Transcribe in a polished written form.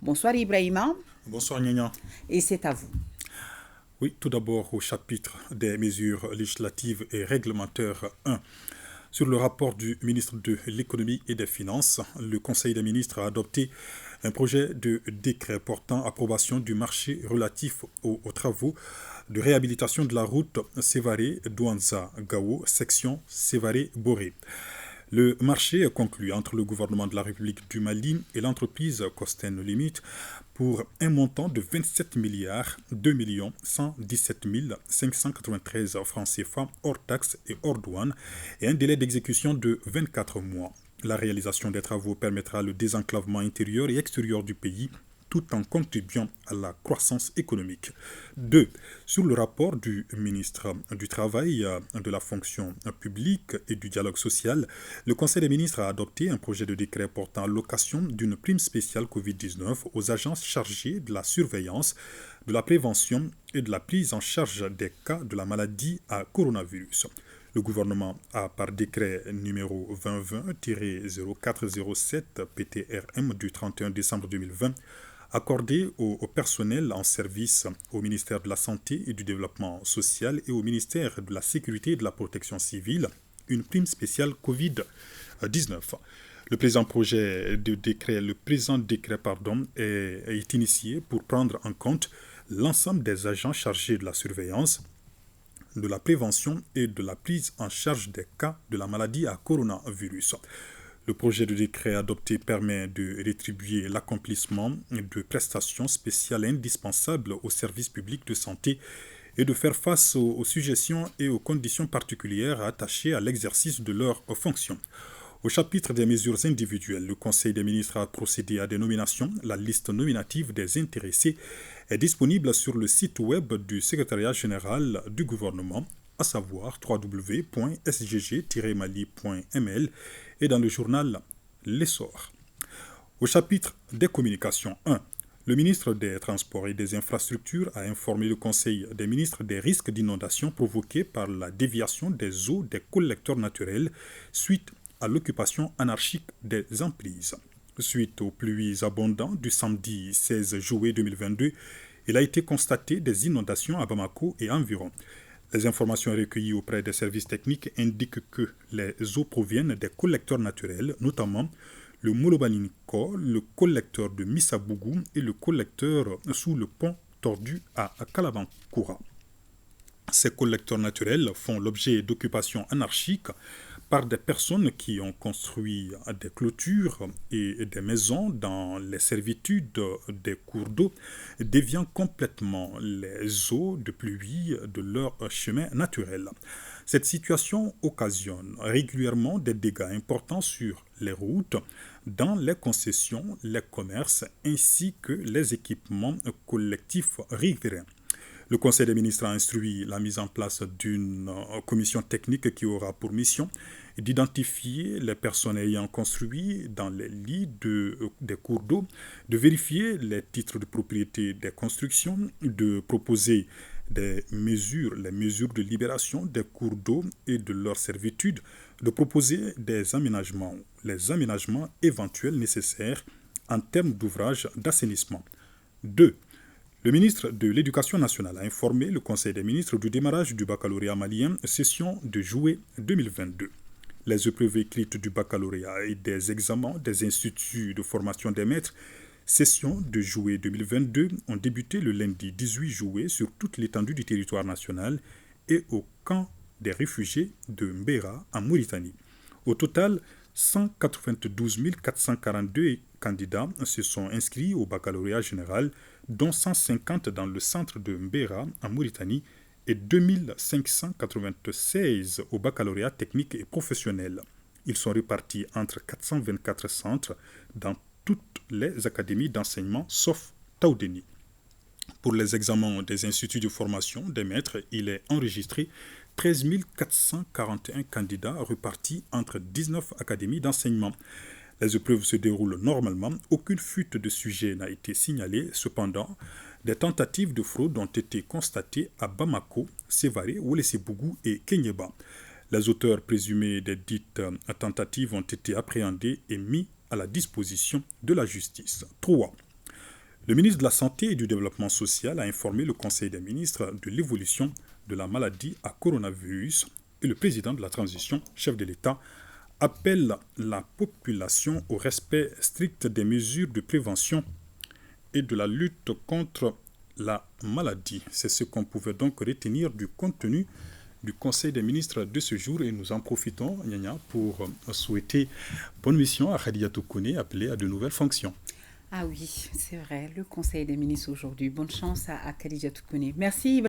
Bonsoir Ibrahima, Bonsoir Nyanya. et c'est à vous. Oui, tout d'abord au chapitre des mesures législatives et réglementaires 1. Sur le rapport du ministre de l'économie et des finances, le Conseil des ministres a adopté un projet de décret portant approbation du marché relatif aux travaux de réhabilitation de la route Sévaré-Douanza-Gao, section Sévaré-Boré. Le marché est conclu entre le gouvernement de la République du Mali et l'entreprise Costain Limite pour un montant de 27 milliards 2 117 593 francs CFA hors taxes et hors douane et un délai d'exécution de 24 mois. La réalisation des travaux permettra le désenclavement intérieur et extérieur du pays tout en contribuant à la croissance économique. 2. Sur le rapport du ministre du Travail, de la fonction publique et du dialogue social, le Conseil des ministres a adopté un projet de décret portant allocation d'une prime spéciale Covid-19 aux agences chargées de la surveillance, de la prévention et de la prise en charge des cas de la maladie à coronavirus. Le gouvernement a, par décret numéro 2020-0407 PTRM du 31 décembre 2020, accordé au personnel en service au ministère de la Santé et du Développement social et au ministère de la Sécurité et de la Protection civile une prime spéciale Covid-19. Le présent décret est initié pour prendre en compte l'ensemble des agents chargés de la surveillance, de la prévention et de la prise en charge des cas de la maladie à coronavirus. Le projet de décret adopté permet de rétribuer l'accomplissement de prestations spéciales indispensables aux services publics de santé et de faire face aux suggestions et aux conditions particulières attachées à l'exercice de leurs fonctions. Au chapitre des mesures individuelles, le Conseil des ministres a procédé à des nominations. La liste nominative des intéressés est disponible sur le site web du secrétariat général du gouvernement, à savoir www.sgg-mali.ml et dans le journal L'Essor. Au chapitre des communications 1, le ministre des Transports et des Infrastructures a informé le Conseil des ministres des risques d'inondation provoqués par la déviation des eaux des collecteurs naturels suite à l'occupation anarchique des emprises. Suite aux pluies abondantes du samedi 16 juillet 2022, il a été constaté des inondations à Bamako et environ. Les informations recueillies auprès des services techniques indiquent que les eaux proviennent des collecteurs naturels, notamment le Molobaninko, le collecteur de Missabougou et le collecteur sous le pont tordu à Kalabankoura. Ces collecteurs naturels font l'objet d'occupations anarchiques par des personnes qui ont construit des clôtures et des maisons dans les servitudes des cours d'eau, déviant complètement les eaux de pluie de leur chemin naturel. Cette situation occasionne régulièrement des dégâts importants sur les routes, dans les concessions, les commerces ainsi que les équipements collectifs riverains. Le Conseil des ministres a instruit la mise en place d'une commission technique qui aura pour mission d'identifier les personnes ayant construit dans les lits des cours d'eau, de vérifier les titres de propriété des constructions, de proposer les mesures de libération des cours d'eau et de leur servitude, de proposer les aménagements éventuels nécessaires en termes d'ouvrages d'assainissement. 2. Le ministre de l'Éducation nationale a informé le Conseil des ministres du démarrage du baccalauréat malien, session de juillet 2022. Les épreuves écrites du baccalauréat et des examens des instituts de formation des maîtres, session de juillet 2022, ont débuté le lundi 18 juillet sur toute l'étendue du territoire national et au camp des réfugiés de Mbera en Mauritanie. Au total, 192 442 candidats se sont inscrits au baccalauréat général, dont 150 dans le centre de Mbera en Mauritanie et 2596 au baccalauréat technique et professionnel. Ils sont répartis entre 424 centres dans toutes les académies d'enseignement sauf Taoudeni. Pour les examens des instituts de formation des maîtres, il est enregistré 13 441 candidats répartis entre 19 académies d'enseignement. Les épreuves se déroulent normalement, aucune fuite de sujet n'a été signalée. Cependant, des tentatives de fraude ont été constatées à Bamako, Sévaré, Ouelessebougou et Kenyeba. Les auteurs présumés des dites tentatives ont été appréhendés et mis à la disposition de la justice. 3. Le ministre de la Santé et du Développement social a informé le Conseil des ministres de l'évolution de la maladie à coronavirus et le président de la transition, chef de l'État, appelle la population au respect strict des mesures de prévention et de la lutte contre la maladie. C'est ce qu'on pouvait donc retenir du contenu du Conseil des ministres de ce jour et nous en profitons, Nyanya, pour souhaiter bonne mission à Khadijatou Kone, appelée à de nouvelles fonctions. Ah oui, c'est vrai, le Conseil des ministres aujourd'hui. Bonne chance à Khadija Toukoune. Merci.